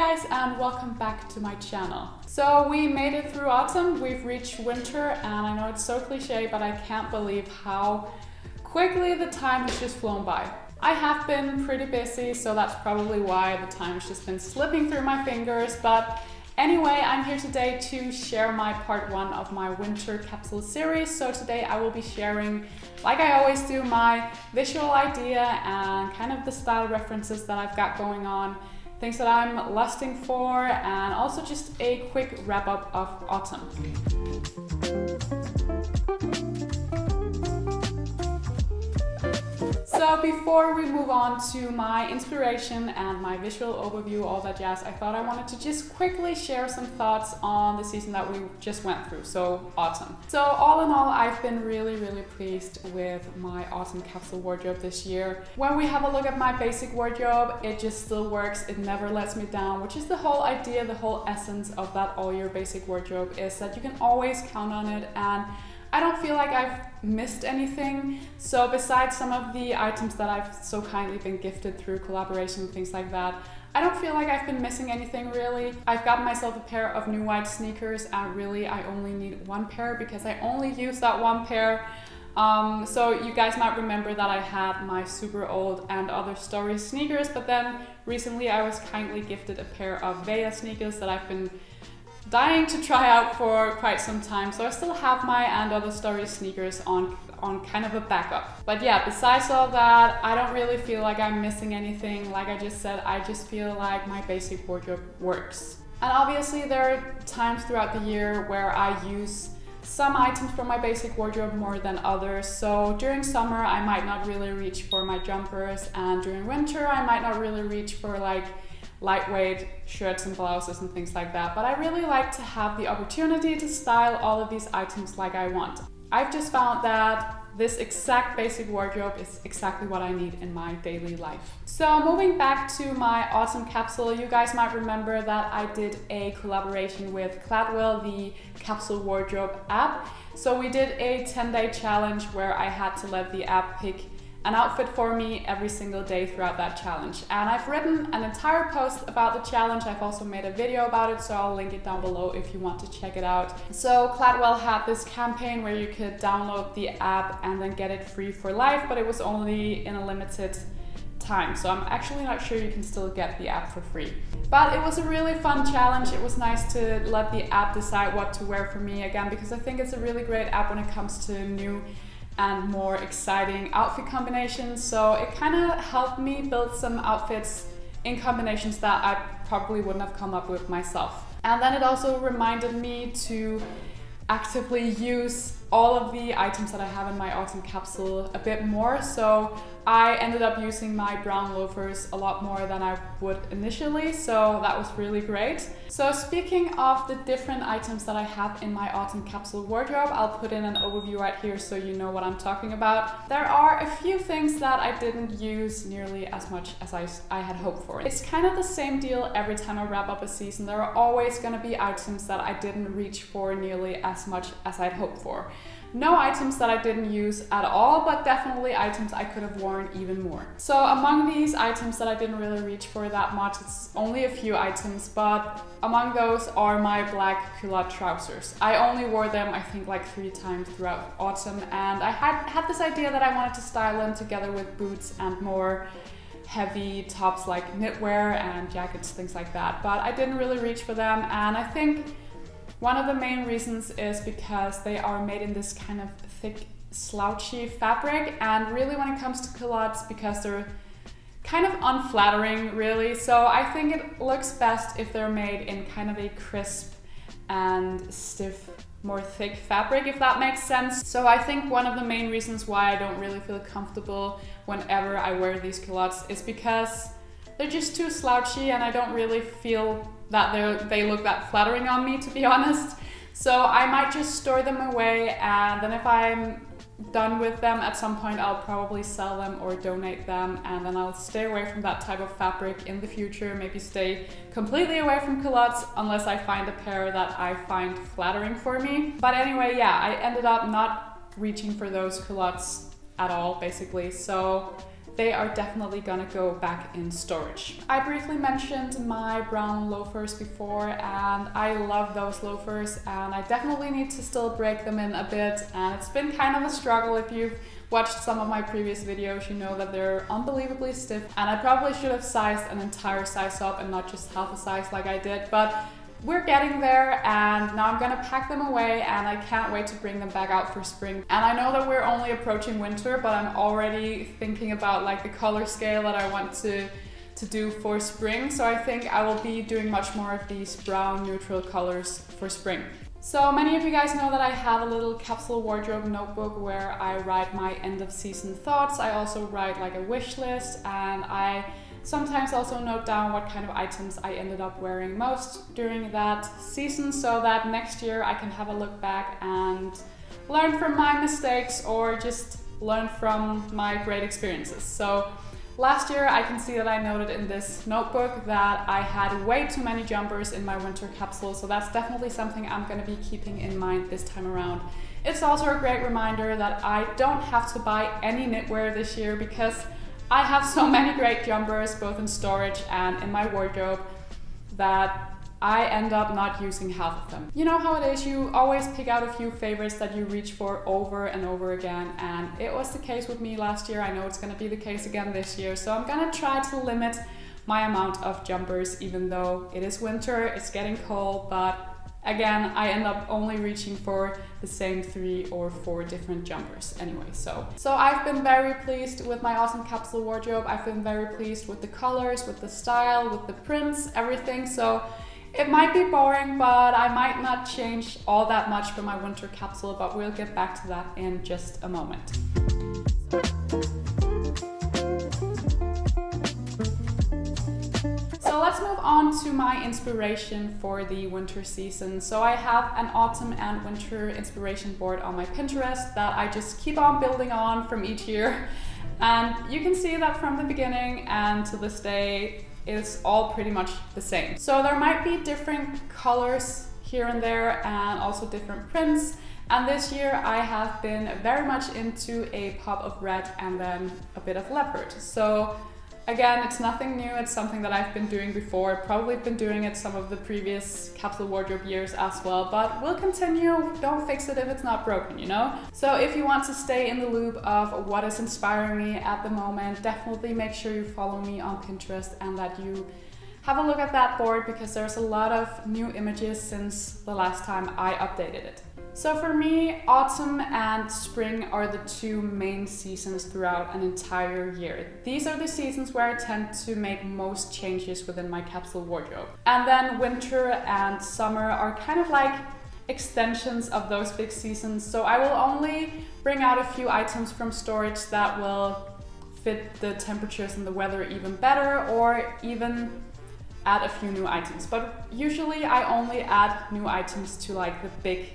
guys, and welcome back to my channel. So we made it through autumn, we've reached winter, and I know it's so cliche, but I can't believe how quickly the time has just flown by. I have been pretty busy, so that's probably why the time has just been slipping through my fingers, but anyway, I'm here today to share my part 1 of my winter capsule series. So today I will be sharing, like I always do, my visual idea and kind of the style references that I've got going on, things that I'm lusting for, and also just a quick wrap up of autumn. So before we move on to my inspiration and my visual overview, all that jazz, I thought I wanted to just quickly share some thoughts on the season that we just went through, so autumn. So all in all, I've been really pleased with my autumn capsule wardrobe this year. When we have a look at my basic wardrobe, it just still works, it never lets me down, which is the whole idea, the whole essence of that all year basic wardrobe, is that you can always count on it, and I don't feel like I've missed anything. So besides some of the items that I've so kindly been gifted through collaboration and things like that, I don't feel like I've been missing anything really. I've gotten myself a pair of new white sneakers, and really I only need one pair because I only use that one pair. So you guys might remember that I had my super old and other story sneakers, but then recently I was kindly gifted a pair of Veja sneakers that I've been dying to try out for quite some time, so I still have my and other story sneakers on kind of a backup. But yeah, besides all that, I don't really feel like I'm missing anything. Like I just said, I just feel like my basic wardrobe works. And obviously there are times throughout the year where I use some items from my basic wardrobe more than others. So during summer I might not really reach for my jumpers, and during winter I might not really reach for like lightweight shirts and blouses and things like that, but I really like to have the opportunity to style all of these items like I want. I've just found that this exact basic wardrobe is exactly what I need in my daily life. So moving back to my autumn capsule, you guys might remember that I did a collaboration with Cladwell, the capsule wardrobe app. So we did a 10-day challenge where I had to let the app pick an outfit for me every single day throughout that challenge. And I've written an entire post about the challenge. I've also made a video about it, so I'll link it down below if you want to check it out. So Cladwell had this campaign where you could download the app and then get it free for life, but it was only in a limited time. So I'm actually not sure you can still get the app for free. But it was a really fun challenge. It was nice to let the app decide what to wear for me again, because I think it's a really great app when it comes to new and more exciting outfit combinations. So it kind of helped me build some outfits in combinations that I probably wouldn't have come up with myself. And then it also reminded me to actively use all of the items that I have in my autumn capsule a bit more. So I ended up using my brown loafers a lot more than I would initially, so that was really great. So speaking of the different items that I have in my autumn capsule wardrobe, I'll put in an overview right here so you know what I'm talking about. There are a few things that I didn't use nearly as much as I had hoped for. It's kind of the same deal every time I wrap up a season. There are always going to be items that I didn't reach for nearly as much as I'd hoped for. No items that I didn't use at all, but definitely items I could have worn even more. So among these items that I didn't really reach for that much, it's only a few items, but among those are my black culotte trousers. I only wore them I think like 3 times throughout autumn, and I had this idea that I wanted to style them together with boots and more heavy tops like knitwear and jackets, things like that, but I didn't really reach for them. And I think one of the main reasons is because they are made in this kind of thick, slouchy fabric, and really when it comes to culottes, because they're kind of unflattering really, so I think it looks best if they're made in kind of a crisp and stiff, more thick fabric, if that makes sense. So I think one of the main reasons why I don't really feel comfortable whenever I wear these culottes is because they're just too slouchy, and I don't really feel that they look that flattering on me, to be honest. So I might just store them away, and then if I'm done with them at some point, I'll probably sell them or donate them, and then I'll stay away from that type of fabric in the future, maybe stay completely away from culottes unless I find a pair that I find flattering for me. But anyway, yeah, I ended up not reaching for those culottes at all, basically. So they are definitely gonna go back in storage. I briefly mentioned my brown loafers before, and I love those loafers, and I definitely need to still break them in a bit, and it's been kind of a struggle. If you've watched some of my previous videos, you know that they're unbelievably stiff, and I probably should have sized an entire size up and not just half a size like I did, but we're getting there, and now I'm gonna pack them away, and I can't wait to bring them back out for spring. And I know that we're only approaching winter, but I'm already thinking about like the color scale that I want to do for spring. So I think I will be doing much more of these brown neutral colors for spring. So many of you guys know that I have a little capsule wardrobe notebook where I write my end of season thoughts. I also write like a wish list, and I sometimes also note down what kind of items I ended up wearing most during that season, so that next year I can have a look back and learn from my mistakes or just learn from my great experiences. So last year I can see that I noted in this notebook that I had way too many jumpers in my winter capsule, so that's definitely something I'm going to be keeping in mind this time around. It's also a great reminder that I don't have to buy any knitwear this year, because I have so many great jumpers both in storage and in my wardrobe that I end up not using half of them. You know how it is, you always pick out a few favorites that you reach for over and over again, and it was the case with me last year. I know it's going to be the case again this year, so I'm going to try to limit my amount of jumpers, even though it is winter, it's getting cold, but again, I end up only reaching for the same 3 or 4 different jumpers anyway. So I've been very pleased with my awesome capsule wardrobe. I've been very pleased with the colors, with the style, with the prints, everything. So it might be boring, but I might not change all that much for my winter capsule, but we'll get back to that in just a moment. So let's move on to my inspiration for the winter season. So I have an autumn and winter inspiration board on my Pinterest that I just keep on building on from each year. And you can see that from the beginning and to this day, it's all pretty much the same. So there might be different colors here and there and also different prints. And this year I have been very much into a pop of red and then a bit of leopard. So again, it's nothing new, it's something that I've been doing before. I've probably been doing it some of the previous capsule wardrobe years as well, but we'll continue. Don't fix it if it's not broken, you know? So if you want to stay in the loop of what is inspiring me at the moment, definitely make sure you follow me on Pinterest and that you have a look at that board, because there's a lot of new images since the last time I updated it. So for me, autumn and spring are the 2 main seasons throughout an entire year. These are the seasons where I tend to make most changes within my capsule wardrobe. And then winter and summer are kind of like extensions of those big seasons. So I will only bring out a few items from storage that will fit the temperatures and the weather even better, or even add a few new items. But usually I only add new items to like the big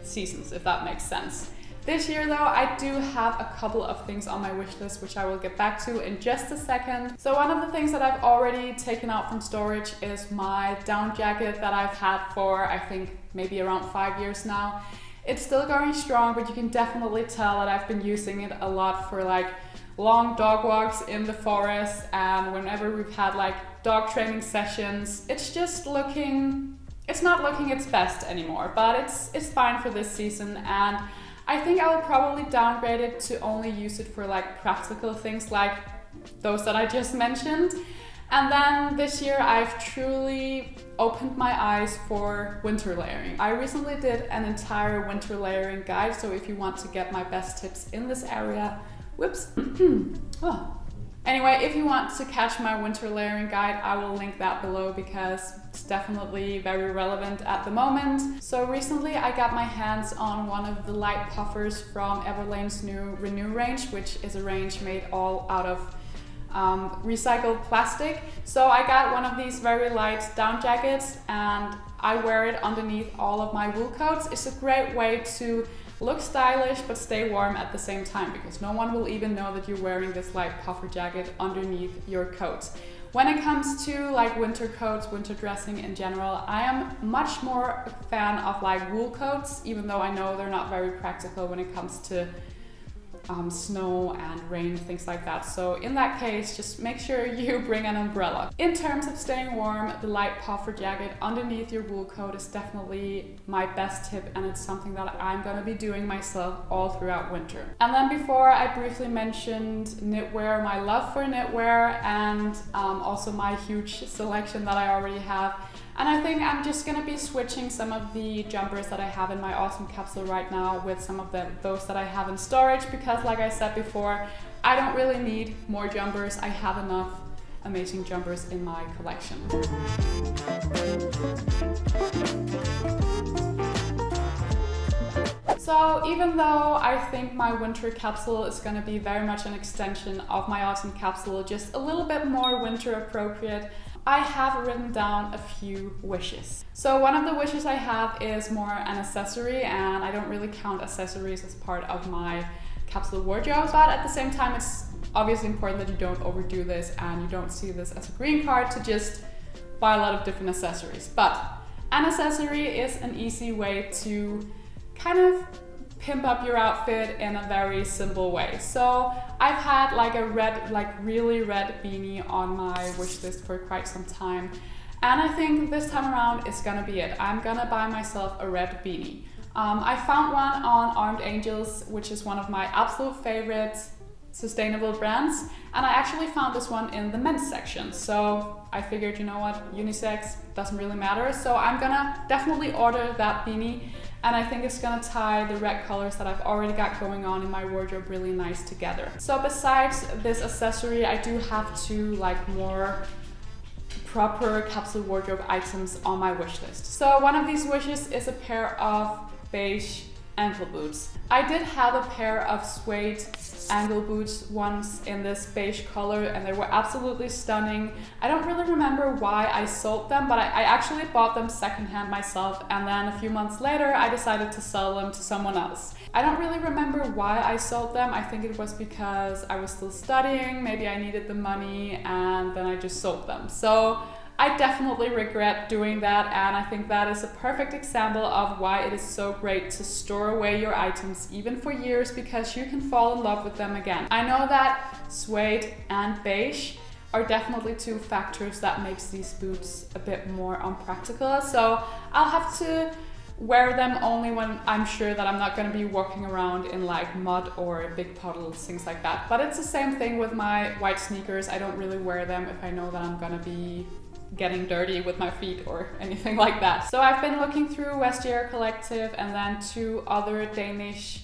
seasons, if that makes sense. This year though, I do have a couple of things on my wish list, which I will get back to in just a second. So one of the things that I've already taken out from storage is my down jacket that I've had for, I think, maybe around 5 years now. It's still going strong, but you can definitely tell that I've been using it a lot for like long dog walks in the forest, and whenever we've had like dog training sessions. It's just looking, it's not looking its best anymore, but it's fine for this season, and I think I will probably downgrade it to only use it for like practical things like those that I just mentioned. And then this year I've truly opened my eyes for winter layering. I recently did an entire winter layering guide, so if you want to get my best tips in this area, whoops. Oh. Anyway, if you want to catch my winter layering guide, I will link that below because it's definitely very relevant at the moment. So recently I got my hands on one of the light puffers from Everlane's new Renew range, which is a range made all out of recycled plastic. So I got one of these very light down jackets and I wear it underneath all of my wool coats. It's a great way to look stylish but stay warm at the same time, because no one will even know that you're wearing this light puffer jacket underneath your coats. When it comes to like winter coats, winter dressing in general, I am much more a fan of like wool coats, even though I know they're not very practical when it comes to snow and rain, things like that. So in that case, just make sure you bring an umbrella. In terms of staying warm, the light puffer jacket underneath your wool coat is definitely my best tip, and it's something that I'm going to be doing myself all throughout winter. And then before, I briefly mentioned knitwear, my love for knitwear, and also my huge selection that I already have. And I think I'm just going to be switching some of the jumpers that I have in my awesome capsule right now with some of those that I have in storage, because like I said before, I don't really need more jumpers. I have enough amazing jumpers in my collection. So even though I think my winter capsule is going to be very much an extension of my autumn capsule, just a little bit more winter appropriate, I have written down a few wishes. So one of the wishes I have is more an accessory, and I don't really count accessories as part of my capsule wardrobe, but at the same time it's obviously important that you don't overdo this and you don't see this as a green card to just buy a lot of different accessories. But an accessory is an easy way to kind of pimp up your outfit in a very simple way. So I've had like a red, like really red beanie on my wish list for quite some time, and I think this time around it's gonna be it. I'm gonna buy myself a red beanie. I found one on Armed Angels, which is one of my absolute favorite sustainable brands, and I actually found this one in the men's section. So I figured, you know what, unisex doesn't really matter, so I'm gonna definitely order that beanie. And I think it's gonna tie the red colors that I've already got going on in my wardrobe really nice together. So besides this accessory, I do have two like more proper capsule wardrobe items on my wish list. So one of these wishes is a pair of beige ankle boots. I did have a pair of suede ankle boots once in this beige color, and they were absolutely stunning. I don't really remember why I sold them, but I actually bought them secondhand myself, and then a few months later I decided to sell them to someone else. I don't really remember why I sold them. I think it was because I was still studying, maybe I needed the money, and then I just sold them. So I definitely regret doing that, and I think that is a perfect example of why it is so great to store away your items even for years, because you can fall in love with them again. I know that suede and beige are definitely two factors that makes these boots a bit more unpractical, so I'll have to wear them only when I'm sure that I'm not going to be walking around in like mud or big puddles, things like that. But it's the same thing with my white sneakers. I don't really wear them if I know that I'm going to be getting dirty with my feet or anything like that. So I've been looking through Vestiaire Collective and then two other Danish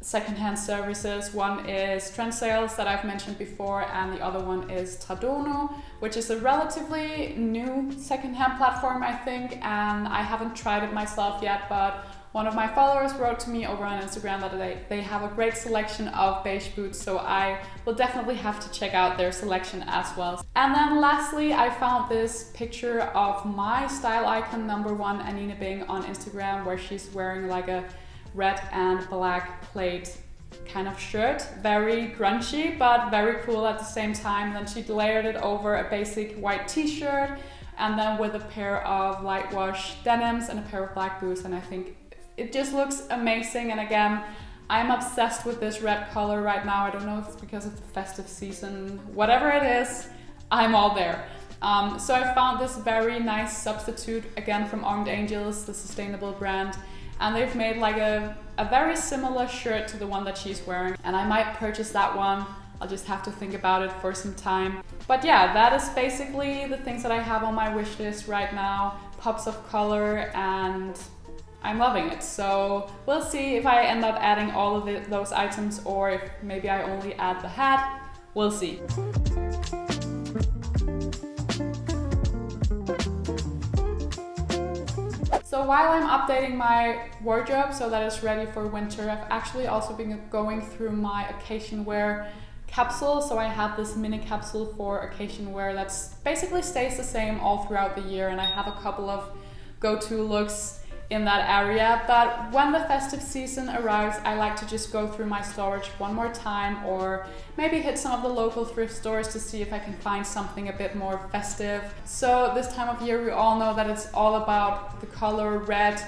secondhand services. One is Trend Sales that I've mentioned before, and the other one is Tadono, which is a relatively new secondhand platform, I think, and I haven't tried it myself yet, but one of my followers wrote to me over on Instagram that they have a great selection of beige boots, so I will definitely have to check out their selection as well. And then lastly, I found this picture of my style icon #1, Anine Bing, on Instagram, where she's wearing like a red and black plaid kind of shirt. Very grungy, but very cool at the same time. Then she layered it over a basic white t-shirt, and then with a pair of light wash denims and a pair of black boots, and I think it just looks amazing. And again, I'm obsessed with this red color right now. I don't know if it's because of the festive season, whatever it is, I'm all there. So I found this very nice substitute, again from Armed Angels, the sustainable brand, and they've made like a very similar shirt to the one that she's wearing, and I might purchase that one. I'll just have to think about it for some time. But yeah, that is basically the things that I have on my wish list right now. Pops of color, and I'm loving it. So we'll see if I end up adding all of those items, or if maybe I only add the hat. We'll see. So while I'm updating my wardrobe so that it's ready for winter, I've actually also been going through my occasion wear capsule. So I have this mini capsule for occasion wear that's basically stays the same all throughout the year, and I have a couple of go-to looks in that area. But when the festive season arrives, I like to just go through my storage one more time, or maybe hit some of the local thrift stores to see if I can find something a bit more festive. So this time of year, we all know that it's all about the color red,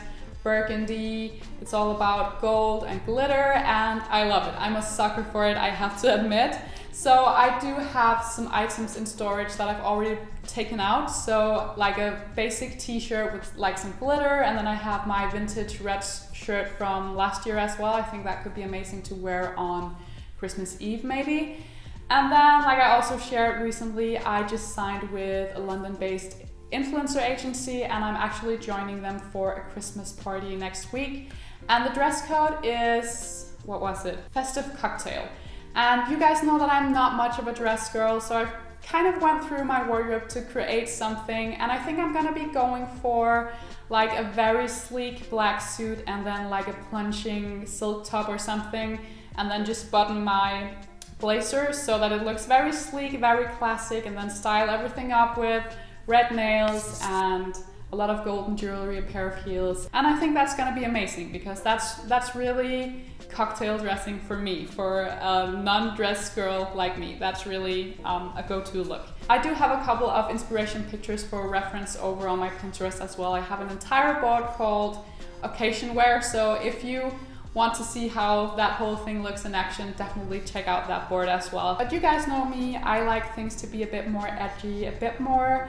burgundy. It's all about gold and glitter, and I love it. I'm a sucker for it, I have to admit. So I do have some items in storage that I've already taken out. So like a basic t-shirt with like some glitter, and then I have my vintage red shirt from last year as well. I think that could be amazing to wear on Christmas Eve maybe. And then, like I also shared recently, I just signed with a London-based influencer agency, and I'm actually joining them for a Christmas party next week. And the dress code is, what was it? Festive cocktail. And you guys know that I'm not much of a dress girl, so I kind of went through my wardrobe to create something, and I think I'm gonna be going for like a very sleek black suit and then like a plunging silk top or something, and then just button my blazer so that it looks very sleek, very classic, and then style everything up with red nails and a lot of golden jewelry, a pair of heels. And I think that's gonna be amazing because that's really cocktail dressing for me, for a non-dress girl like me. That's really a go-to look. I do have a couple of inspiration pictures for reference over on my Pinterest as well. I have an entire board called Occasion Wear, so if you want to see how that whole thing looks in action, definitely check out that board as well. But you guys know me, I like things to be a bit more edgy, a bit more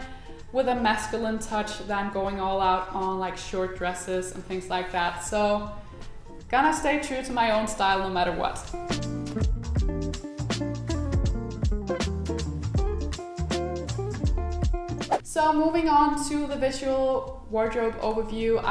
with a masculine touch than going all out on like short dresses and things like that. So gonna stay true to my own style no matter what. So moving on to the visual wardrobe overview,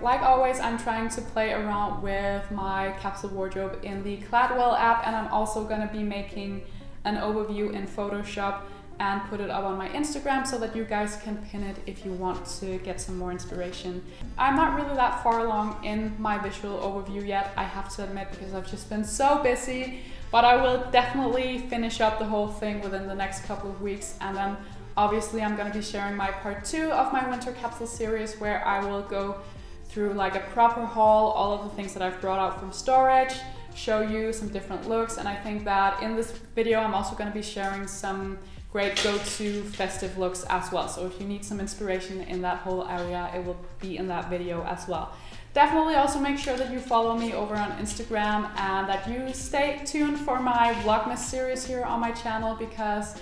like always, I'm trying to play around with my capsule wardrobe in the Cladwell app, and I'm also gonna be making an overview in Photoshop and put it up on my Instagram so that you guys can pin it if you want to get some more inspiration. I'm not really that far along in my visual overview yet, I have to admit, because I've just been so busy, but I will definitely finish up the whole thing within the next couple of weeks, and then obviously I'm going to be sharing my part 2 of my winter capsule series, where I will go through like a proper haul, all of the things that I've brought out from storage, show you some different looks, and I think that in this video I'm also going to be sharing some great go-to festive looks as well. So if you need some inspiration in that whole area, it will be in that video as well. Definitely also make sure that you follow me over on Instagram and that you stay tuned for my Vlogmas series here on my channel, because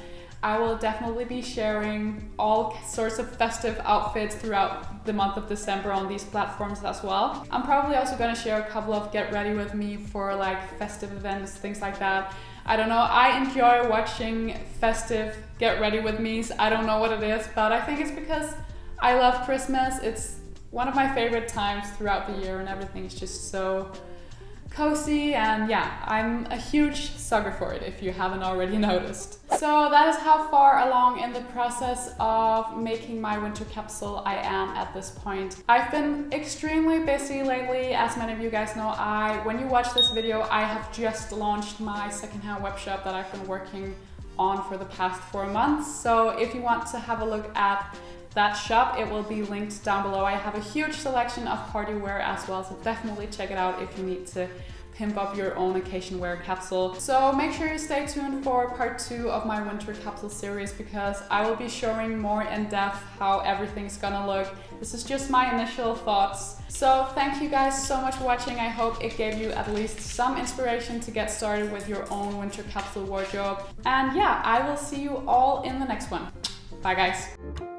I will definitely be sharing all sorts of festive outfits throughout the month of December on these platforms as well. I'm probably also going to share a couple of get ready with me for like festive events, things like that. I don't know, I enjoy watching festive get ready with me's. I don't know what it is, but I think it's because I love Christmas. It's one of my favorite times throughout the year, and everything's just so cozy, and yeah, I'm a huge sucker for it if you haven't already noticed. So that is how far along in the process of making my winter capsule I am at this point. I've been extremely busy lately. As many of you guys know, when you watch this video, I have just launched my secondhand web shop that I've been working on for the past 4 months. So if you want to have a look at that shop, it will be linked down below. I have a huge selection of party wear as well, so definitely check it out if you need to pimp up your own occasion wear capsule. So make sure you stay tuned for part 2 of my winter capsule series, because I will be showing more in depth how everything's gonna look. This is just my initial thoughts. So thank you guys so much for watching. I hope it gave you at least some inspiration to get started with your own winter capsule wardrobe. And yeah, I will see you all in the next one. Bye guys.